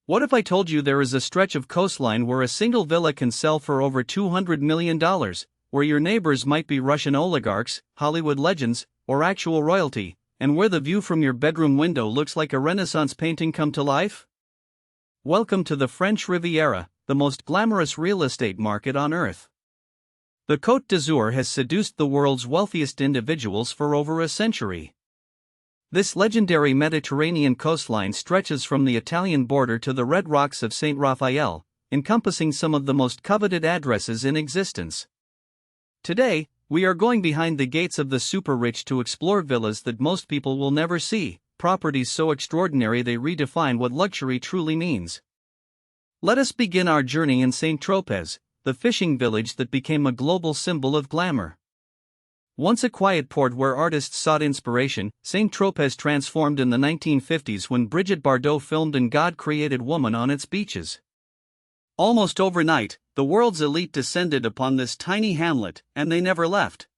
What if I told you there is a stretch of coastline where a single villa can sell for over $200 million, where your neighbors might be Russian oligarchs, Hollywood legends, or actual royalty, and where the view from your bedroom window looks like a Renaissance painting come to life? Welcome to the French Riviera, the most glamorous real estate market on earth. The Côte d'Azur has seduced the world's wealthiest individuals for over a century. This legendary Mediterranean coastline stretches from the Italian border to the red rocks of Saint-Tropez, encompassing some of the most coveted addresses in existence. Today, we are going behind the gates of the super-rich to explore villas that most people will never see, properties so extraordinary they redefine what luxury truly means. Let us begin our journey in Saint-Tropez, the fishing village that became a global symbol of glamour. Once a quiet port where artists sought inspiration, Saint-Tropez transformed in the 1950s when Brigitte Bardot filmed In God Created Woman on its beaches. Almost overnight, the world's elite descended upon this tiny hamlet, and they never left.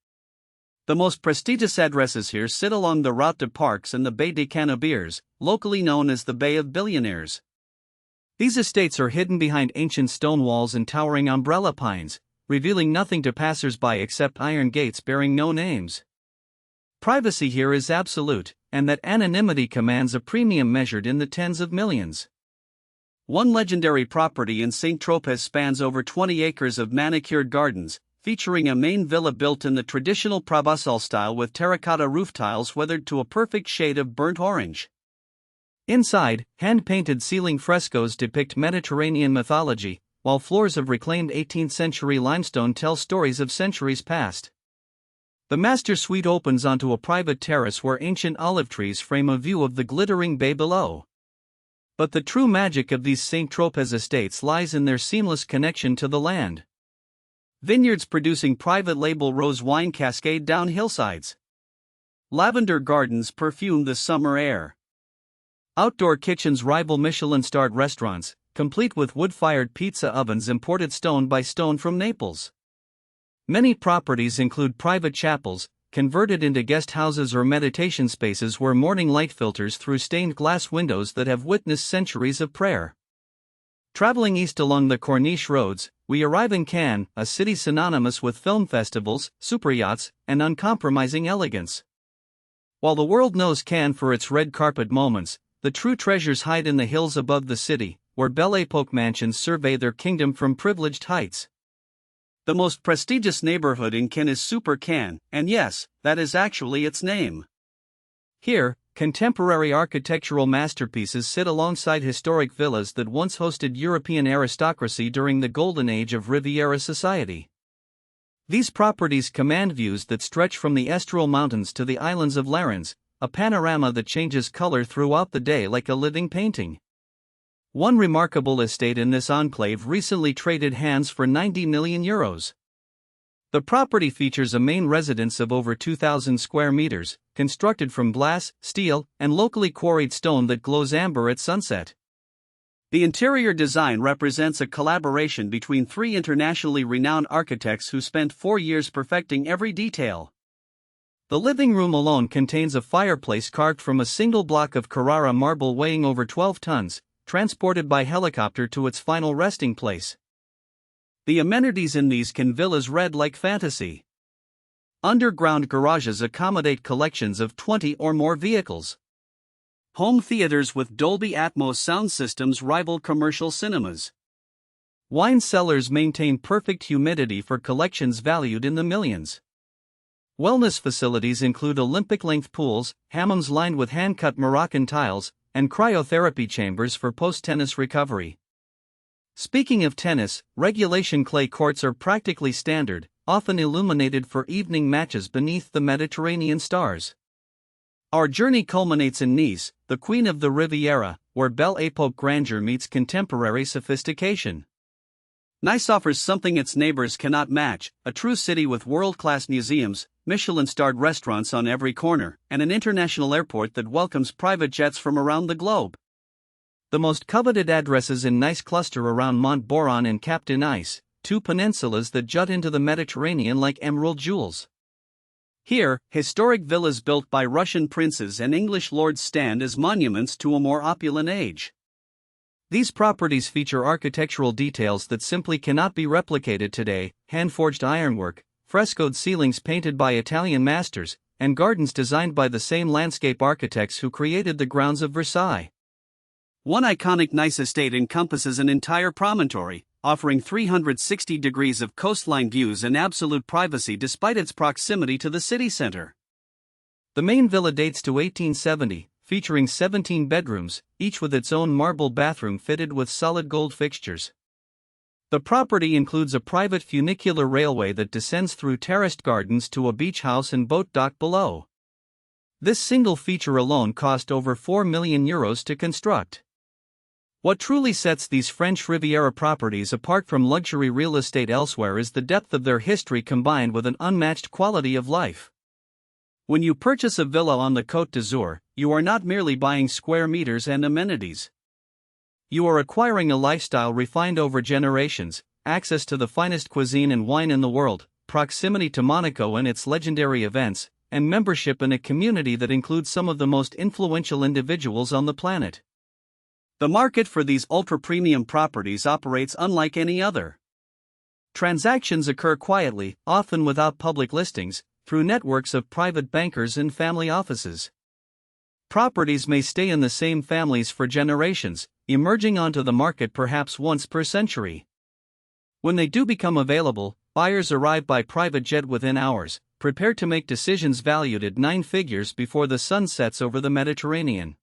The most prestigious addresses here sit along the Route de Parcs and the Baie des Canobiers, locally known as the Bay of Billionaires. These estates are hidden behind ancient stone walls and towering umbrella pines, revealing nothing to passers-by except iron gates bearing no names. Privacy here is absolute, and that anonymity commands a premium measured in the tens of millions. One legendary property in Saint-Tropez spans over 20 acres of manicured gardens, featuring a main villa built in the traditional Provençal style with terracotta roof tiles weathered to a perfect shade of burnt orange. Inside, hand-painted ceiling frescoes depict Mediterranean mythology, while floors of reclaimed 18th-century limestone tell stories of centuries past. The master suite opens onto a private terrace where ancient olive trees frame a view of the glittering bay below. But the true magic of these Saint-Tropez estates lies in their seamless connection to the land. Vineyards producing private label rose wine cascade down hillsides. Lavender gardens perfume the summer air. Outdoor kitchens rival Michelin-starred restaurants, complete with wood-fired pizza ovens imported stone by stone from Naples. Many properties include private chapels, converted into guest houses or meditation spaces where morning light filters through stained glass windows that have witnessed centuries of prayer. Traveling east along the Corniche roads, we arrive in Cannes, a city synonymous with film festivals, superyachts, and uncompromising elegance. While the world knows Cannes for its red carpet moments, the true treasures hide in the hills above the city, where Belle Époque mansions survey their kingdom from privileged heights. The most prestigious neighborhood in Cannes is Super Cannes, and yes, that is actually its name. Here, contemporary architectural masterpieces sit alongside historic villas that once hosted European aristocracy during the golden age of Riviera society. These properties command views that stretch from the Estoril Mountains to the islands of Larens, a panorama that changes color throughout the day like a living painting. One remarkable estate in this enclave recently traded hands for €90 million. The property features a main residence of over 2,000 square meters, constructed from glass, steel, and locally quarried stone that glows amber at sunset. The interior design represents a collaboration between three internationally renowned architects who spent 4 years perfecting every detail. The living room alone contains a fireplace carved from a single block of Carrara marble weighing over 12 tons, transported by helicopter to its final resting place. The amenities in these villas read like fantasy. Underground garages accommodate collections of 20 or more vehicles. Home theaters with Dolby Atmos sound systems rival commercial cinemas. Wine cellars maintain perfect humidity for collections valued in the millions. Wellness facilities include Olympic-length pools, hammams lined with hand-cut Moroccan tiles, and cryotherapy chambers for post-tennis recovery. Speaking of tennis, regulation clay courts are practically standard, often illuminated for evening matches beneath the Mediterranean stars. Our journey culminates in Nice, the queen of the Riviera, where Belle Époque grandeur meets contemporary sophistication. Nice offers something its neighbors cannot match, a true city with world-class museums, Michelin-starred restaurants on every corner, and an international airport that welcomes private jets from around the globe. The most coveted addresses in Nice cluster around Mont Boron and Cap de Nice, two peninsulas that jut into the Mediterranean like emerald jewels. Here, historic villas built by Russian princes and English lords stand as monuments to a more opulent age. These properties feature architectural details that simply cannot be replicated today: hand-forged ironwork, frescoed ceilings painted by Italian masters, and gardens designed by the same landscape architects who created the grounds of Versailles. One iconic Nice estate encompasses an entire promontory, offering 360 degrees of coastline views and absolute privacy despite its proximity to the city center. The main villa dates to 1870, featuring 17 bedrooms, each with its own marble bathroom fitted with solid gold fixtures. The property includes a private funicular railway that descends through terraced gardens to a beach house and boat dock below. This single feature alone cost over €4 million to construct. What truly sets these French Riviera properties apart from luxury real estate elsewhere is the depth of their history combined with an unmatched quality of life. When you purchase a villa on the Côte d'Azur, you are not merely buying square meters and amenities. You are acquiring a lifestyle refined over generations, access to the finest cuisine and wine in the world, proximity to Monaco and its legendary events, and membership in a community that includes some of the most influential individuals on the planet. The market for these ultra-premium properties operates unlike any other. Transactions occur quietly, often without public listings, through networks of private bankers and family offices. Properties may stay in the same families for generations, emerging onto the market perhaps once per century. When they do become available, buyers arrive by private jet within hours, prepared to make decisions valued at 9 figures before the sun sets over the Mediterranean.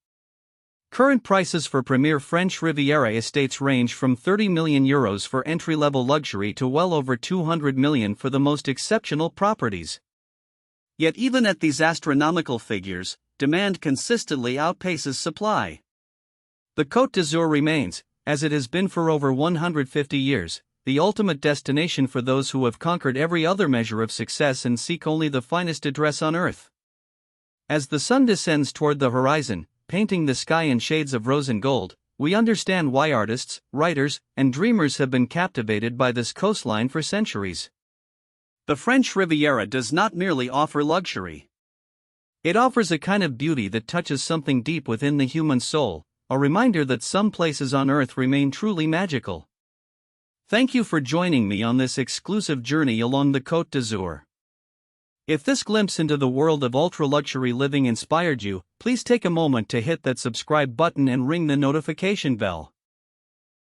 Current prices for premier French Riviera estates range from €30 million for entry-level luxury to well over €200 million for the most exceptional properties. Yet even at these astronomical figures, demand consistently outpaces supply. The Côte d'Azur remains, as it has been for over 150 years, the ultimate destination for those who have conquered every other measure of success and seek only the finest address on earth. As the sun descends toward the horizon, painting the sky in shades of rose and gold, we understand why artists, writers, and dreamers have been captivated by this coastline for centuries. The French Riviera does not merely offer luxury. It offers a kind of beauty that touches something deep within the human soul, a reminder that some places on earth remain truly magical. Thank you for joining me on this exclusive journey along the Côte d'Azur. If this glimpse into the world of ultra-luxury living inspired you, please take a moment to hit that subscribe button and ring the notification bell.